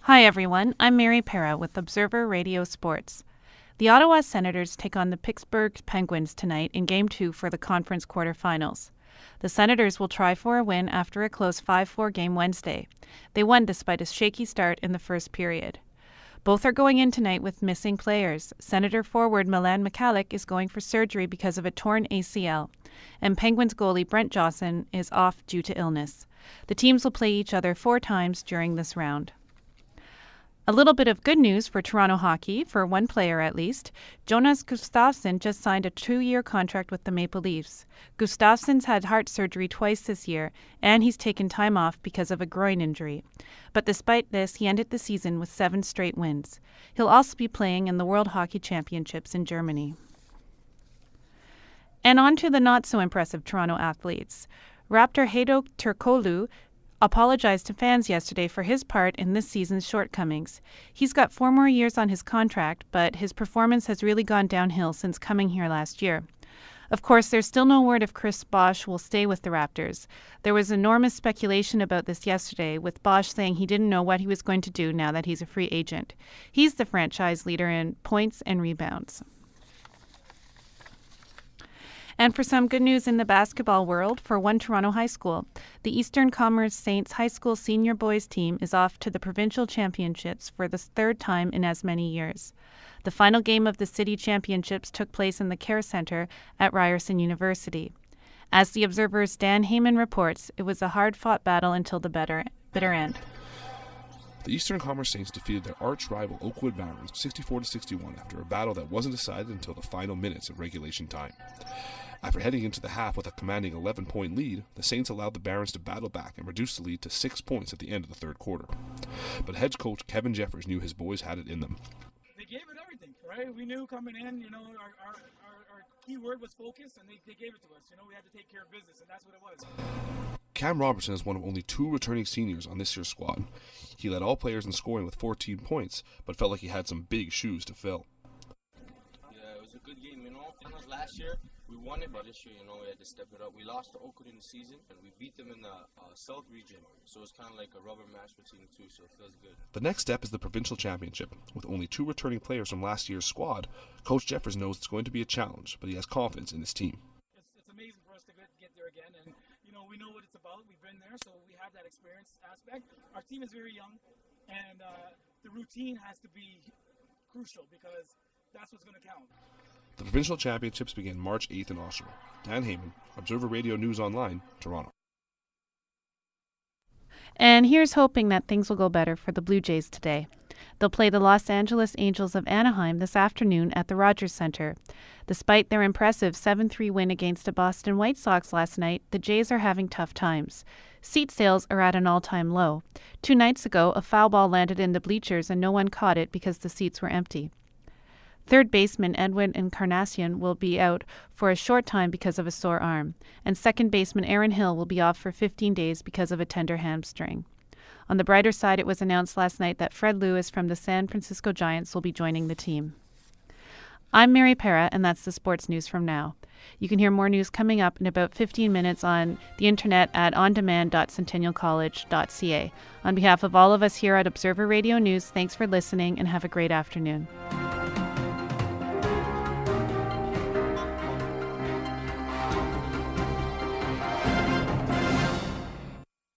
Hi everyone, I'm Meri Perra with Observer Radio Sports. The Ottawa Senators take on the Pittsburgh Penguins tonight in Game 2 for the conference quarterfinals. The Senators will try for a win after a close 5-4 game Wednesday. They won despite a shaky start in the first period. Both are going in tonight with missing players. Senator forward Milan Michalek is going for surgery because of a torn ACL, and Penguins goalie Brent Johnson is off due to illness. The teams will play each other 4 times during this round. A little bit of good news for Toronto hockey, for one player at least. Jonas Gustafsson just signed a 2-year contract with the Maple Leafs. Gustafsson's had heart surgery twice this year, and he's taken time off because of a groin injury. But despite this, he ended the season with 7 straight wins. He'll also be playing in the World Hockey Championships in Germany. And on to the not-so-impressive Toronto athletes. Raptor Hedo Turkoglu apologized to fans yesterday for his part in this season's shortcomings. He's got 4 more years on his contract, but his performance has really gone downhill since coming here last year. Of course, there's still no word if Chris Bosh will stay with the Raptors. There was enormous speculation about this yesterday, with Bosh saying he didn't know what he was going to do now that he's a free agent. He's the franchise leader in points and rebounds. And for some good news in the basketball world, for one Toronto high school, the Eastern Commerce Saints High School senior boys team is off to the provincial championships for the 3rd time in as many years. The final game of the city championships took place in the Care Centre at Ryerson University. As the Observer's Dan Heyman reports, it was a hard-fought battle until the bitter end. The Eastern Commerce Saints defeated their arch-rival Oakwood Barons 64-61 after a battle that wasn't decided until the final minutes of regulation time. After heading into the half with a commanding 11-point lead, the Saints allowed the Barons to battle back and reduce the lead to 6 points at the end of the 3rd quarter. But head coach Kevin Jeffers knew his boys had it in them. They gave it everything, right? We knew coming in, our key word was focus, and they gave it to us. We had to take care of business, and that's what it was. Cam Robertson is one of only 2 returning seniors on this year's squad. He led all players in scoring with 14 points, but felt like he had some big shoes to fill. Yeah, it was a good game, Last year, we won it, but this year, we had to step it up. We lost to Oakwood in the season, and we beat them in the South region. So it's kind of like a rubber match between the two, so it feels good. The next step is the provincial championship. With only 2 returning players from last year's squad, Coach Jeffers knows it's going to be a challenge, but he has confidence in his team. It's amazing for us to get there again, and we know what it's about. We've been there, so we have that experience aspect. Our team is very young, and the routine has to be crucial because that's what's going to count. The provincial championships begin March 8th in Oshawa. Dan Heyman, Observer Radio News Online, Toronto. And here's hoping that things will go better for the Blue Jays today. They'll play the Los Angeles Angels of Anaheim this afternoon at the Rogers Centre. Despite their impressive 7-3 win against the Boston White Sox last night, the Jays are having tough times. Seat sales are at an all-time low. 2 nights ago, a foul ball landed in the bleachers and no one caught it because the seats were empty. Third baseman Edwin Encarnacion will be out for a short time because of a sore arm, and second baseman Aaron Hill will be off for 15 days because of a tender hamstring. On the brighter side, it was announced last night that Fred Lewis from the San Francisco Giants will be joining the team. I'm Meri Perra, and that's the sports news from now. You can hear more news coming up in about 15 minutes on the internet at ondemand.centennialcollege.ca. On behalf of all of us here at Observer Radio News, thanks for listening and have a great afternoon.